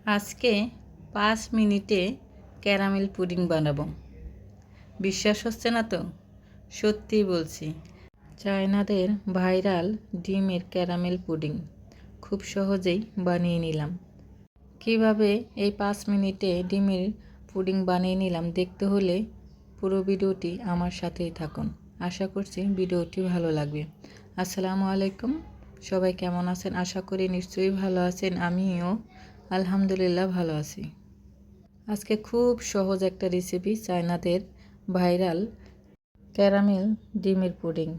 আজকে 5 মিনিটে caramel pudding বানাবো। বিশ্বাস হচ্ছে না তো? সত্যিই বলছি। চায়নাদের ভাইরাল ডিমের ক্যারামেল পুডিং খুব সহজেই বানিয়ে নিলাম। কিভাবে এই 5 মিনিটে ডিমের পুডিং বানিয়ে নিলাম দেখতে হলে পুরো ভিডিওটি আমার সাথেই থাকুন। আশা করছি ভিডিওটি ভালো লাগবে। আসসালামু আলাইকুম, সবাই কেমন আছেন? আশা করি নিশ্চয়ই ভালো আছেন। আমিও আলহামদুলিল্লাহ ভালো আছি। আজকে খুব সহজ একটা রেসিপি, চায়নাদের ভাইরাল ক্যারামেল ডিমের পুডিং।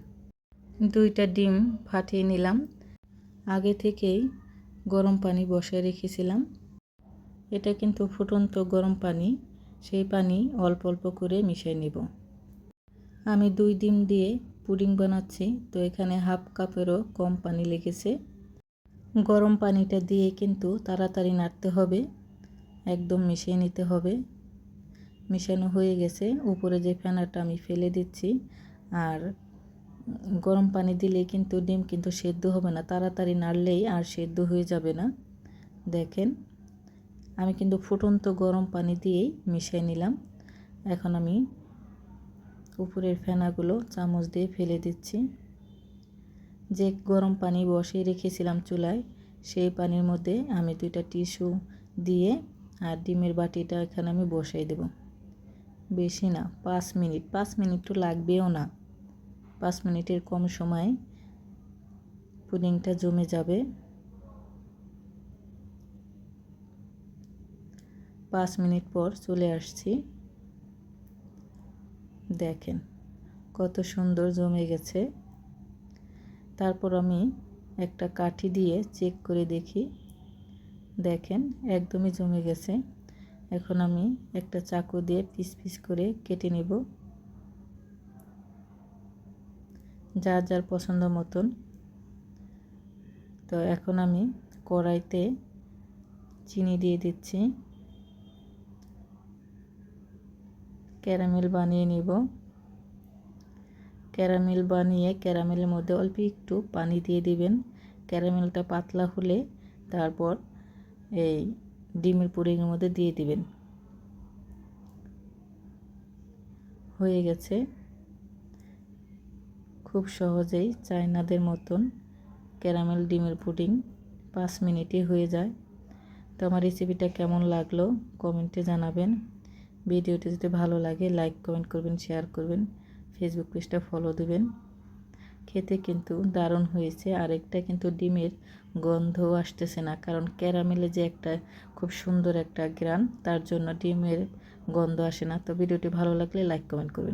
2টা ডিম ফাটিয়ে নিলাম। আগে থেকেই গরম পানি বসিয়ে রেখেছিলাম। এটা কিন্তু ফুটন্ত গরম পানি, সেই পানি অল্প অল্প করে মিশিয়ে নেব। আমি 2 ডিম দিয়ে পুডিং বানাচ্ছি, তো এখানে হাফ কাপেরও কম পানি লেগেছে। গরম পানিটা দিয়ে কিন্তু তাড়াতাড়ি নাড়তে হবে, একদম মিশিয়ে নিতে হবে। মিশানো হয়ে গেছে, উপরে যে ফেনাটা আমি ফেলে দিচ্ছি। আর গরম পানি দিলে কিন্তু ডিম কিন্তু সেদ্ধ হবে না, তাড়াতাড়ি নাড়লেই আর সেদ্ধ হয়ে যাবে না। দেখেন, আমি কিন্তু ফুটন্ত গরম পানি দিয়েই মিশিয়ে নিলাম। এখন আমি উপরের ফেনাগুলো চামচ দিয়ে ফেলে দিচ্ছি। যে গরম পানি বসিয়ে রেখেছিলাম চুলায়, সেই পানির মধ্যে আমি 2টা টিস্যু দিয়ে আর ডিমের বাটিটা এখানে আমি বসাই দেব। বেশি না, 5 মিনিট তো লাগবেও না। 5 মিনিটের কম সময় পুডিংটা জমে যাবে। 5 মিনিট পর চলে আসছি। দেখেন কত সুন্দর জমে গেছে। তারপর আমি একটা কাঠি দিয়ে চেক করে দেখি। দেখেন একদমই জমে গেছে। এখন আমি একটা চাকু দিয়ে পিস পিস করে কেটে নেব, যার যার পছন্দ মতন। তো এখন আমি কড়াইতে চিনি দিয়ে দিচ্ছি। ক্যারামেল বানিয়ে নেব। ক্যারামেল বানিয়ে ক্যারামেলের মধ্যে অল্প একটু পানি দিয়ে দিবেন। ক্যারামেলটা পাতলা হলে তারপর এই ডিমের পুডিংয়ের মধ্যে দিয়ে দিবেন। হয়ে গেছে। খুব সহজেই চায়নাদের মতন ক্যারামেল ডিমের পুডিং 5 মিনিটে হয়ে যায়। তো আমার রেসিপিটা কেমন লাগলো কমেন্টে জানাবেন। ভিডিওটি যদি ভালো লাগে লাইক কমেন্ট করবেন, শেয়ার করবেন, ফেসবুক পেজটা ফলো দেবেন। খেতে কিন্তু দারুণ হয়েছে। আরেকটা কিন্তু ডিমের গন্ধ আসতেছে না, কারণ ক্যারামেলে যে একটা খুব সুন্দর একটা ঘ্রাণ, তার জন্য ডিমের গন্ধ আসে না। তো ভিডিওটি ভালো লাগলে লাইক কমেন্ট করবেন।